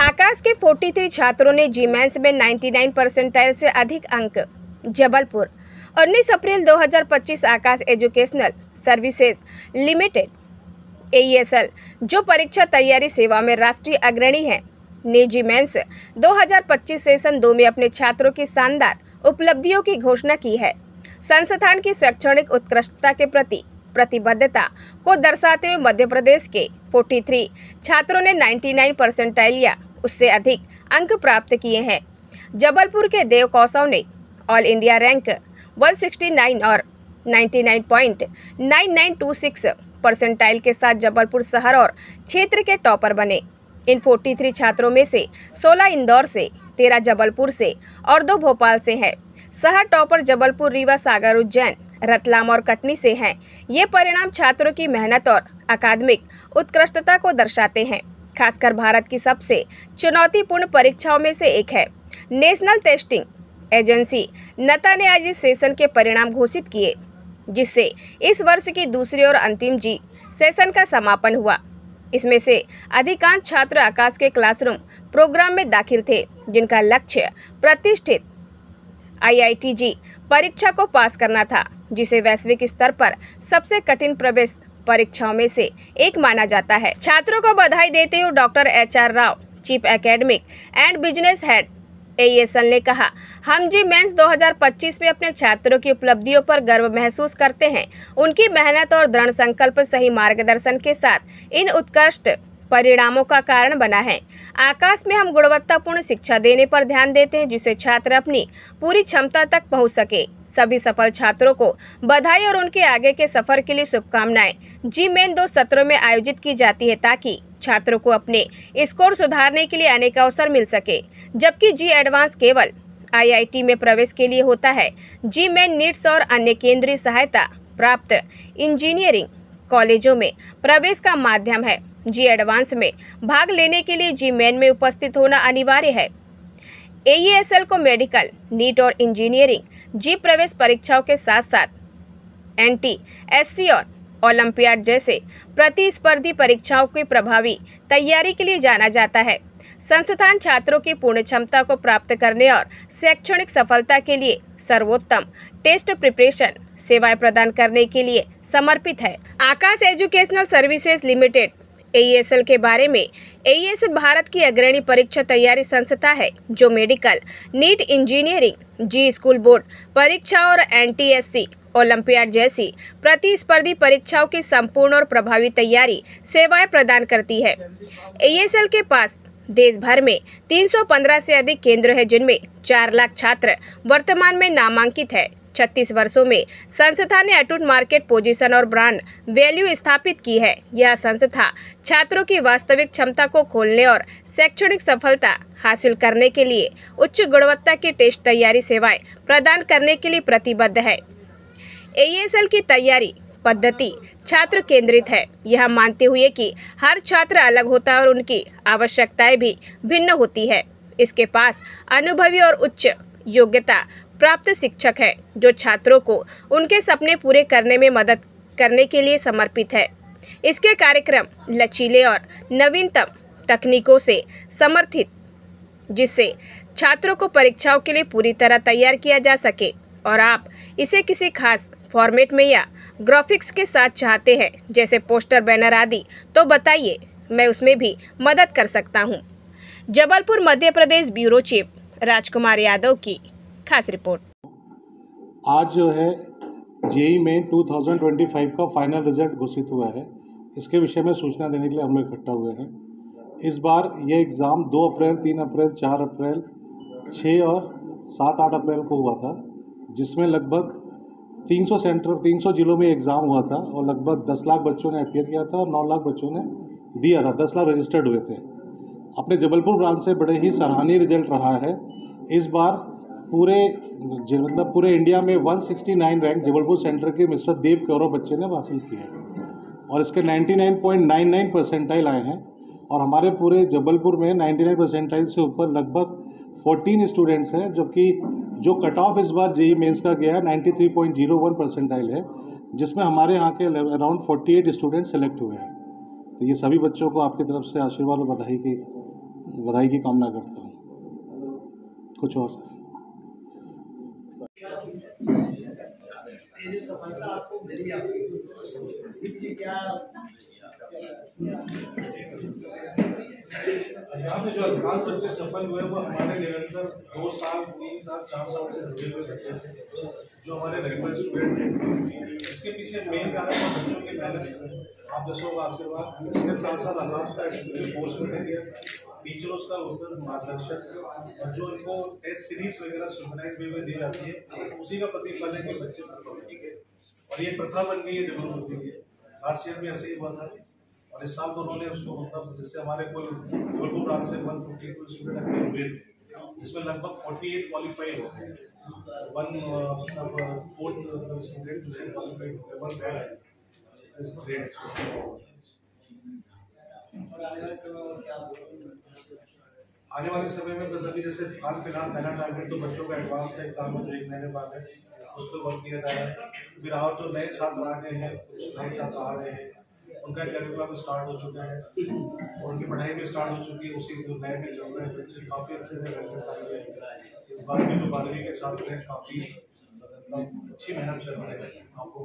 आकाश के 43 छात्रों ने जी मेंस में 99 परसेंटाइल से अधिक अंक। जबलपुर 19 अप्रैल 2025 आकाश एजुकेशनल सर्विसेज लिमिटेड AESL जो परीक्षा तैयारी सेवा में राष्ट्रीय अग्रणी है, ने जी मेंस 2025 सेशन 2 में अपने छात्रों की शानदार उपलब्धियों की घोषणा की है। संस्थान की शैक्षणिक उत्कृष्टता के प्रति प्रतिबद्धता को दर्शाते हुए मध्य प्रदेश के 43 छात्रों ने 99 परसेंटाइल या उससे अधिक अंक प्राप्त किए हैं। जबलपुर के देव कौशव ने ऑल इंडिया रैंक 169 और 99.9926 परसेंटाइल के साथ जबलपुर शहर और क्षेत्र के टॉपर बने। इन 43 छात्रों में से 16 इंदौर से, 13 जबलपुर से और 2 भोपाल से हैं। शहर टॉपर जबलपुर, रीवा, सागर, उज्जैन, रतलाम और कटनी से हैं। ये परिणाम छात्रों की मेहनत और अकादमिक उत्कृष्टता को दर्शाते हैं। खासकर भारत की सबसे चुनौतीपूर्ण परीक्षाओं में से एक है। नेशनल टेस्टिंग एजेंसी नता ने आज इस सेशन के परिणाम घोषित किए, जिससे इस वर्ष की दूसरी और अंतिम जी सेशन का समापन हुआ। इसमें से अधिकांश छात्र आकाश के क्लासरूम प्रोग्राम में दाखिल थे, जिनका लक्ष्य प्रतिष्ठित IIT-JEE परीक्षा को पास करना था, जिसे वैश्विक स्तर पर सबसे कठिन प्रवेश परीक्षाओं में से एक माना जाता है। छात्रों को बधाई देते हुए doctor HR Rao, chief academic and business head AESL ने कहा, हम जी मेंस 2025 में अपने छात्रों की उपलब्धियों पर गर्व महसूस करते हैं। उनकी मेहनत और दृढ़ संकल्प सही मार्गदर्शन के साथ इन उत्कृष्ट परिणामों का कारण बना है। आकाश में हम गुणवत्तापूर्ण शिक्षा देने पर ध्यान देते हैं, जिससे छात्र अपनी पूरी क्षमता तक पहुंच सके। सभी सफल छात्रों को बधाई और उनके आगे के सफर के लिए शुभकामनाएं। जी मेन 2 सत्रों में आयोजित की जाती है, ताकि छात्रों को अपने स्कोर सुधारने के लिए अनेक अवसर मिल सके, जबकि जी एडवांस केवल IIT में प्रवेश के लिए होता है। जी मेन नीट्स और अन्य केंद्रीय सहायता प्राप्त इंजीनियरिंग कॉलेजों में प्रवेश का माध्यम है। जी एडवांस में भाग लेने के लिए जी मेन में उपस्थित होना अनिवार्य है। AESL को मेडिकल, नीट और इंजीनियरिंग जी प्रवेश परीक्षाओं के साथ साथ NT-SC और ओलंपियाड जैसे प्रतिस्पर्धी परीक्षाओं की प्रभावी तैयारी के लिए जाना जाता है। संस्थान छात्रों की पूर्ण क्षमता को प्राप्त करने और शैक्षणिक सफलता के लिए सर्वोत्तम टेस्ट प्रिपरेशन सेवाएं प्रदान करने के लिए समर्पित है। आकाश एजुकेशनल सर्विसेज लिमिटेड AESL के बारे में, AESL भारत की अग्रणी परीक्षा तैयारी संस्था है, जो मेडिकल, नीट, इंजीनियरिंग, जी स्कूल बोर्ड परीक्षा और NT-SC ओलंपियाड जैसी प्रतिस्पर्धी परीक्षाओं की संपूर्ण और प्रभावी तैयारी सेवाएं प्रदान करती है। AESL के पास देश भर में 315 से अधिक केंद्र है, जिनमें 4 लाख छात्र वर्तमान में नामांकित है। 36 वर्षों में संस्था ने अटूट मार्केट पोजीशन और ब्रांड वैल्यू स्थापित की है। यह संस्था छात्रों की वास्तविक क्षमता को खोलने और शैक्षणिक सफलता हासिल करने के लिए उच्च गुणवत्ता की टेस्ट तैयारी सेवाएं प्रदान करने के लिए प्रतिबद्ध है। AESL की तैयारी पद्धति छात्र केंद्रित है, यह मानते हुए कि हर छात्र अलग होता है और उनकी आवश्यकताएं भी भिन्न होती है। इसके पास अनुभवी और उच्च योग्यता प्राप्त शिक्षक है, जो छात्रों को उनके सपने पूरे करने में मदद करने के लिए समर्पित है। इसके कार्यक्रम लचीले और नवीनतम तकनीकों से समर्थित, जिससे छात्रों को परीक्षाओं के लिए पूरी तरह तैयार किया जा सके। और आप इसे किसी खास फॉर्मेट में या ग्राफिक्स के साथ चाहते हैं, जैसे पोस्टर, बैनर आदि, तो बताइए, मैं उसमें भी मदद कर सकता हूं। जबलपुर मध्य प्रदेश ब्यूरो चीफ राजकुमार यादव की खास रिपोर्ट। आज जो है JEE मेन 2025 का फाइनल रिजल्ट घोषित हुआ है। इसके विषय में सूचना देने के लिए हम लोग इकट्ठा हुए हैं। इस बार ये एग्ज़ाम 2 अप्रैल, 3 अप्रैल, 4 अप्रैल, 6 और 7-8 अप्रैल को हुआ था, जिसमें लगभग 300 जिलों में एग्ज़ाम हुआ था और लगभग 10 लाख बच्चों ने अपियर किया था और 9 लाख बच्चों ने दिया था। 10 लाख रजिस्टर्ड हुए थे। अपने जबलपुर ब्रांच से बड़े ही सराहनीय रिजल्ट रहा है। इस बार पूरे इंडिया में 169 रैंक जबलपुर सेंटर के मिस्टर देव कौरव बच्चे ने हासिल की है और इसके 99.99 परसेंटाइल आए हैं। और हमारे पूरे जबलपुर में 99 परसेंटाइल से ऊपर लगभग 14 स्टूडेंट्स हैं, जबकि जो कट ऑफ इस बार JEE मेंस का गया 93.01 परसेंटाइल है, जिसमें हमारे यहाँ के अराउंड 48 स्टूडेंट सेलेक्ट हुए हैं। तो ये सभी बच्चों को आपकी तरफ से आशीर्वाद और बधाई की बधाई की कामना करता हूँ। कुछ और ये जो सफलता आपको मिली आपकी क्या यहाँ पे जो अधिकांश बच्चे सफल हुए वो हमारे निरंतर 2 साल 3 साल 4 साल से जुड़े हुए बच्चे थे जो हमारे रेगुलर स्टूडेंट थे। इसके पीछे मेन कारण है बच्चों की मेहनत, आप दसों का आशीर्वाद, इसके साथ साथ आकाश का कोर्स मटेरियल, टीचरों का उत्तर मार्गदर्शक और जो इनको टेस्ट सीरीज वगैरह सुपरवाइज वे में दी जाती है, उसी का प्रतिफल है कि बच्चे सफल होंगे और ये प्रथा बन गई है डेवलप होती है। लास्ट ईयर में ऐसे ही हुआ था और इस साल तो उन्होंने उसको मतलब जैसे हमारे कोई जबलपुर ब्रांच से 152 स्टूडेंट अप्लाई हुए थे, जिसमें लगभग 48 क्वालिफाइड हो गए, 1/4 स्टूडेंट जो है क्वालिफाइड हो गए, 1 बैड इस ग्रेड। आने वाले समय में बस अभी जैसे हाल फिलहाल पहला टारगेट तो बच्चों का एडवांस का एग्जाम है जो 1 महीने बाद है, उस पर वर्क किया जा रहा है। फिर और जो नए छात्र आ गए हैं, कुछ नए छात्र आ रहे हैं, उनका करिकुलम स्टार्ट हो चुका है और उनकी पढ़ाई भी स्टार्ट हो चुकी है। उसी जो नए में चल रहे हैं बच्चे काफ़ी अच्छे से प्रैक्टिस कर रहे हैं। इस बार भी जो 12वीं के छात्र हैं काफ़ी अच्छी मेहनत कर रहे हैं, आपको